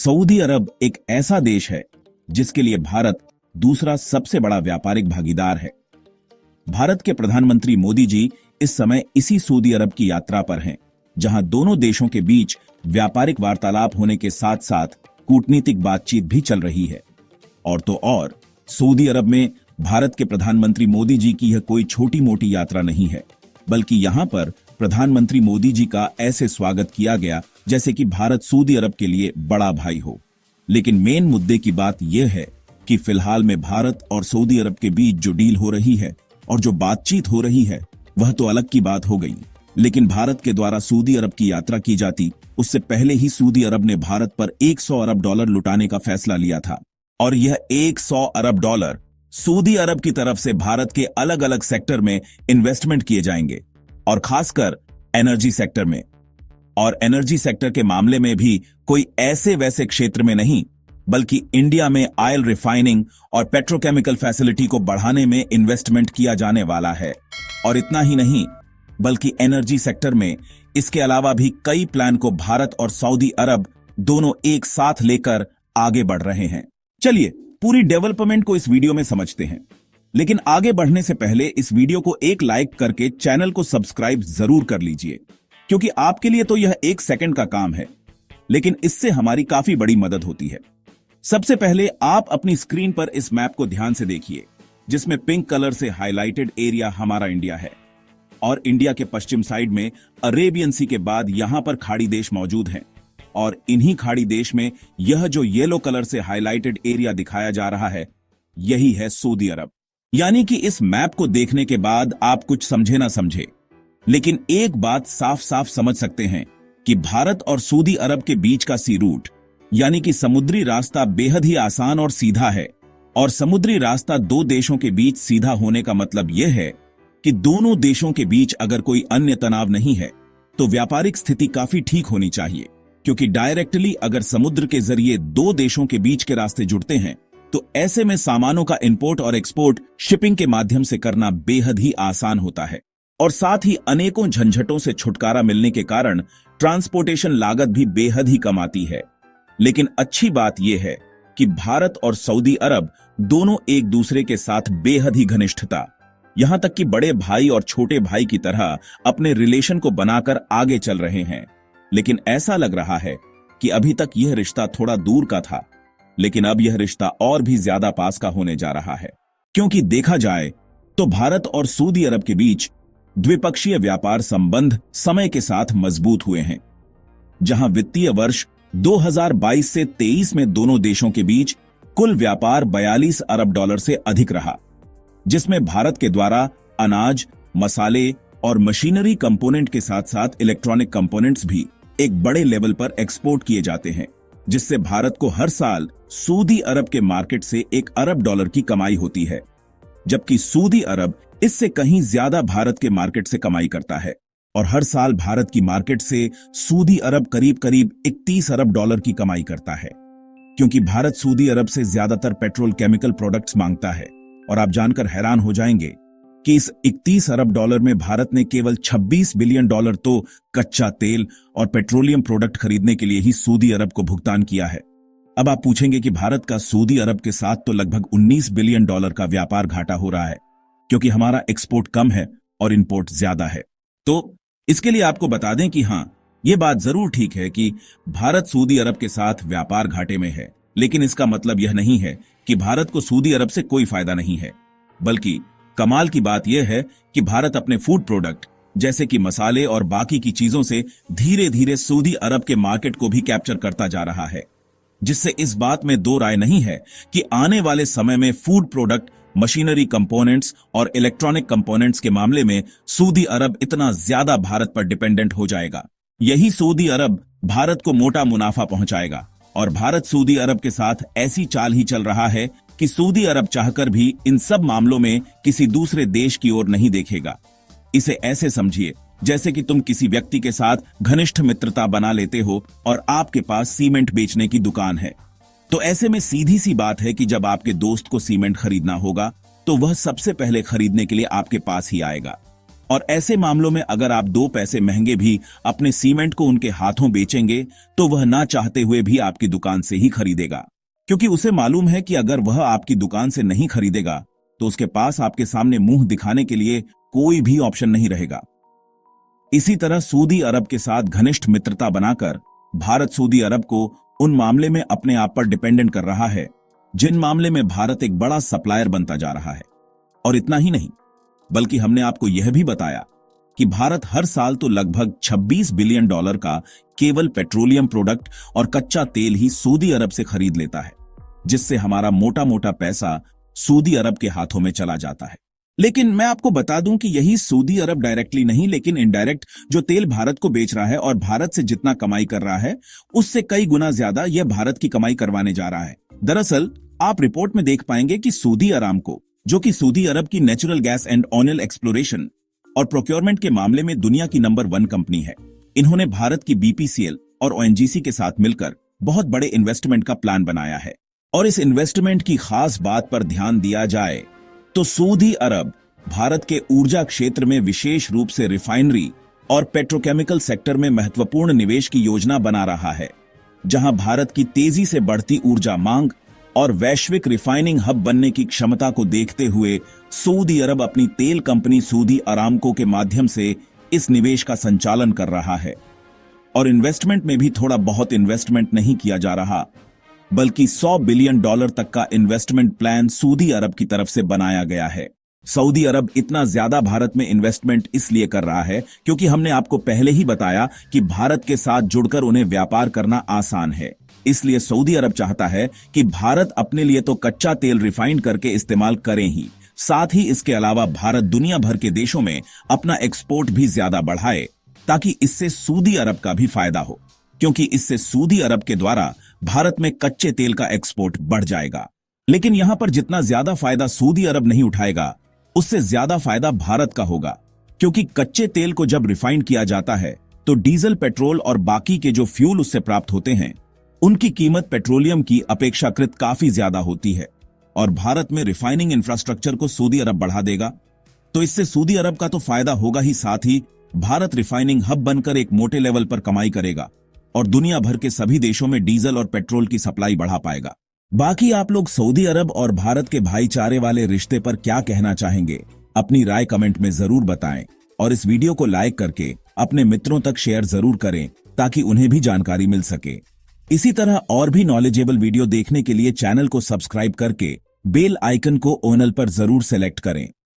Saudi अरब एक ऐसा देश है जिसके लिए भारत दूसरा सबसे बड़ा व्यापारिक भागीदार है। भारत के प्रधानमंत्री मोदी जी इस समय इसी सऊदी अरब की यात्रा पर हैं, जहां दोनों देशों के बीच व्यापारिक वार्तालाप होने के साथ साथ कूटनीतिक बातचीत भी चल रही है। और तो और सऊदी अरब में भारत के प्रधानमंत्री मोदी जी की यह कोई छोटी मोटी यात्रा नहीं है, बल्कि यहां पर प्रधानमंत्री मोदी जी का ऐसे स्वागत किया गया जैसे कि भारत सऊदी अरब के लिए बड़ा भाई हो। लेकिन मेन मुद्दे की बात यह है कि फिलहाल में भारत और सऊदी अरब के बीच जो डील हो रही है और जो बातचीत हो रही है वह तो अलग की बात हो गई, लेकिन भारत के द्वारा सऊदी अरब की यात्रा की जाती उससे पहले ही सऊदी अरब ने भारत पर 100 अरब डॉलर लुटाने का फैसला लिया था। और यह 100 अरब डॉलर सऊदी अरब की तरफ से भारत के अलग अलग सेक्टर में इन्वेस्टमेंट किए जाएंगे, और खासकर एनर्जी सेक्टर में। और एनर्जी सेक्टर के मामले में भी कोई ऐसे वैसे क्षेत्र में नहीं, बल्कि इंडिया में ऑयल रिफाइनिंग और पेट्रोकेमिकल फैसिलिटी को बढ़ाने में इन्वेस्टमेंट किया जाने वाला है। और इतना ही नहीं, बल्कि एनर्जी सेक्टर में इसके अलावा भी कई प्लान को भारत और सऊदी अरब दोनों एक साथ लेकर आगे बढ़ रहे हैं। चलिए पूरी डेवलपमेंट को इस वीडियो में समझते हैं, लेकिन आगे बढ़ने से पहले इस वीडियो को एक लाइक करके चैनल को सब्सक्राइब जरूर कर लीजिए, क्योंकि आपके लिए तो यह 1 सेकंड का काम है, लेकिन इससे हमारी काफी बड़ी मदद होती है। सबसे पहले आप अपनी स्क्रीन पर इस मैप को ध्यान से देखिए, जिसमें पिंक कलर से हाईलाइटेड एरिया हमारा इंडिया है। और इंडिया के पश्चिम साइड में अरेबियन सी के बाद यहां पर खाड़ी देश मौजूद हैं, और इन्हीं खाड़ी देश में यह जो येलो कलर से हाईलाइटेड एरिया दिखाया जा रहा है, यही है सऊदी अरब। यानी कि इस मैप को देखने के बाद आप कुछ समझे ना समझे, लेकिन एक बात साफ साफ समझ सकते हैं कि भारत और सऊदी अरब के बीच का सी रूट यानी कि समुद्री रास्ता बेहद ही आसान और सीधा है। और समुद्री रास्ता दो देशों के बीच सीधा होने का मतलब यह है कि दोनों देशों के बीच अगर कोई अन्य तनाव नहीं है तो व्यापारिक स्थिति काफी ठीक होनी चाहिए, क्योंकि डायरेक्टली अगर समुद्र के जरिए दो देशों के बीच के रास्ते जुड़ते हैं तो ऐसे में सामानों का इंपोर्ट और एक्सपोर्ट शिपिंग के माध्यम से करना बेहद ही आसान होता है। और साथ ही अनेकों झंझटों से छुटकारा मिलने के कारण ट्रांसपोर्टेशन लागत भी बेहद ही कम आती है। लेकिन अच्छी बात यह है कि भारत और सऊदी अरब दोनों एक दूसरे के साथ बेहद ही घनिष्ठता, यहां तक कि बड़े भाई और छोटे भाई की तरह अपने रिलेशन को बनाकर आगे चल रहे हैं। लेकिन ऐसा लग रहा है कि अभी तक यह रिश्ता थोड़ा दूर का था, लेकिन अब यह रिश्ता और भी ज्यादा पास का होने जा रहा है। क्योंकि देखा जाए तो भारत और सऊदी अरब के बीच द्विपक्षीय व्यापार संबंध समय के साथ मजबूत हुए हैं, जहां वित्तीय वर्ष 2022 से 23 में दोनों देशों के बीच कुल व्यापार 42 अरब डॉलर से अधिक रहा, जिसमें भारत के द्वारा अनाज, मसाले और मशीनरी कंपोनेंट के साथ साथ इलेक्ट्रॉनिक कंपोनेंट्स भी एक बड़े लेवल पर एक्सपोर्ट किए जाते हैं, जिससे भारत को हर साल सऊदी अरब के मार्केट से 1 अरब डॉलर की कमाई होती है, जबकि सऊदी अरब इससे कहीं ज्यादा भारत के मार्केट से कमाई करता है। और हर साल भारत की मार्केट से सऊदी अरब करीब करीब 31 अरब डॉलर की कमाई करता है, क्योंकि भारत सऊदी अरब से ज्यादातर पेट्रोल केमिकल प्रोडक्ट्स मांगता है। और आप जानकर हैरान हो जाएंगे कि इस 31 अरब डॉलर में भारत ने केवल 26 बिलियन डॉलर तो कच्चा तेल और पेट्रोलियम प्रोडक्ट खरीदने के लिए ही सऊदी अरब को भुगतान किया है। अब आप पूछेंगे कि भारत का सऊदी अरब के साथ तो लगभग 19 बिलियन डॉलर का व्यापार घाटा हो रहा है, क्योंकि हमारा एक्सपोर्ट कम है और इंपोर्ट ज्यादा है। तो इसके लिए आपको बता दें कि हां, यह बात जरूर ठीक है कि भारत सऊदी अरब के साथ व्यापार घाटे में है, लेकिन इसका मतलब यह नहीं है कि भारत को सऊदी अरब से कोई फायदा नहीं है। बल्कि कमाल की बात यह है कि भारत अपने फूड प्रोडक्ट जैसे कि मसाले और बाकी की चीजों से धीरे धीरे सऊदी अरब के मार्केट को भी कैप्चर करता जा रहा है, जिससे इस बात में दो राय नहीं है कि आने वाले समय में फूड प्रोडक्ट, मशीनरी कंपोनेंट्स और इलेक्ट्रॉनिक कंपोनेंट्स के मामले में सऊदी अरब इतना ज्यादा भारत पर डिपेंडेंट हो जाएगा। यही सऊदी अरब भारत को मोटा मुनाफा पहुंचाएगा, और भारत सऊदी अरब के साथ ऐसी चाल ही चल रहा है कि सऊदी अरब चाहकर भी इन सब मामलों में किसी दूसरे देश की ओर नहीं देखेगा। इसे ऐसे समझिए जैसे कि तुम किसी व्यक्ति के साथ घनिष्ठ मित्रता बना लेते हो और आपके पास सीमेंट बेचने की दुकान है, तो ऐसे में सीधी सी बात है कि जब आपके दोस्त को सीमेंट खरीदना होगा तो वह सबसे पहले खरीदने के लिए आपके पास ही आएगा। और ऐसे मामलों में अगर आप 2 पैसे महंगे भी अपने सीमेंट को उनके हाथों बेचेंगे तो वह ना चाहते हुए भी आपकी दुकान से ही खरीदेगा, क्योंकि उसे मालूम है कि अगर वह आपकी दुकान से नहीं खरीदेगा तो उसके पास आपके सामने मुंह दिखाने के लिए कोई भी ऑप्शन नहीं रहेगा। इसी तरह सऊदी अरब के साथ घनिष्ठ मित्रता बनाकर भारत सऊदी अरब को उन मामले में अपने आप पर डिपेंडेंट कर रहा है जिन मामले में भारत एक बड़ा सप्लायर बनता जा रहा है। और इतना ही नहीं, बल्कि हमने आपको यह भी बताया कि भारत हर साल तो लगभग $26 बिलियन का केवल पेट्रोलियम प्रोडक्ट और कच्चा तेल ही सऊदी अरब से खरीद लेता है, जिससे हमारा मोटा मोटा पैसा सऊदी अरब के हाथों में चला जाता है। लेकिन मैं आपको बता दूं कि यही सऊदी अरब डायरेक्टली नहीं लेकिन इनडायरेक्ट जो तेल भारत को बेच रहा है और भारत से जितना कमाई कर रहा है उससे कई गुना ज्यादा यह भारत की कमाई करवाने जा रहा है। दरअसल आप रिपोर्ट में देख पाएंगे कि सऊदी अरामको, जो कि सऊदी अरब की natural gas and oil exploration और प्रोक्योरमेंट के मामले में दुनिया की नंबर 1 कंपनी है, इन्होंने भारत की बीपीसीएल और ओएनजीसी के साथ मिलकर बहुत बड़े इन्वेस्टमेंट का प्लान बनाया है। और इस इन्वेस्टमेंट की खास बात पर ध्यान दिया जाए तो सऊदी अरब भारत के ऊर्जा क्षेत्र में विशेष रूप से रिफाइनरी और पेट्रोकेमिकल सेक्टर में महत्वपूर्ण निवेश की योजना बना रहा है, जहां भारत की तेजी से बढ़ती ऊर्जा मांग और वैश्विक रिफाइनिंग हब बनने की क्षमता को देखते हुए सऊदी अरब अपनी तेल कंपनी सऊदी अरामको के माध्यम से इस निवेश का संचालन कर रहा है। और इन्वेस्टमेंट में भी थोड़ा बहुत इन्वेस्टमेंट नहीं किया जा रहा, बल्कि $100 बिलियन तक का इन्वेस्टमेंट प्लान सऊदी अरब की तरफ से बनाया गया है। सऊदी अरब इतना ज्यादा भारत में इन्वेस्टमेंट इसलिए कर रहा है क्योंकि हमने आपको पहले ही बताया कि भारत के साथ जुड़कर उन्हें व्यापार करना आसान है। इसलिए सऊदी अरब चाहता है कि भारत अपने लिए तो कच्चा तेल रिफाइन करके इस्तेमाल करें ही, साथ ही इसके अलावा भारत दुनिया भर के देशों में अपना एक्सपोर्ट भी ज्यादा बढ़ाए, ताकि इससे सऊदी अरब का भी फायदा हो, क्योंकि इससे सऊदी अरब के द्वारा भारत में कच्चे तेल का एक्सपोर्ट बढ़ जाएगा। लेकिन यहां पर जितना ज्यादा फायदा सऊदी अरब नहीं उठाएगा उससे ज्यादा फायदा भारत का होगा, क्योंकि कच्चे तेल को जब रिफाइन किया जाता है तो डीजल, पेट्रोल और बाकी के जो फ्यूल उससे प्राप्त होते हैं उनकी कीमत पेट्रोलियम की अपेक्षाकृत काफी ज्यादा होती है। और भारत में रिफाइनिंग इंफ्रास्ट्रक्चर को सऊदी अरब बढ़ा देगा तो इससे सऊदी अरब का तो फायदा होगा ही, साथ ही भारत रिफाइनिंग हब बनकर एक मोटे लेवल पर कमाई करेगा और दुनिया भर के सभी देशों में डीजल और पेट्रोल की सप्लाई बढ़ा पाएगा। बाकी आप लोग सऊदी अरब और भारत के भाईचारे वाले रिश्ते पर क्या कहना चाहेंगे? अपनी राय कमेंट में जरूर बताएं और इस वीडियो को लाइक करके अपने मित्रों तक शेयर जरूर करें ताकि उन्हें भी जानकारी मिल सके। इसी तरह और भी नॉलेजेबल वीडियो देखने के लिए चैनल को सब्सक्राइब करके बेल आइकन को ऑल पर जरूर सेलेक्ट करें।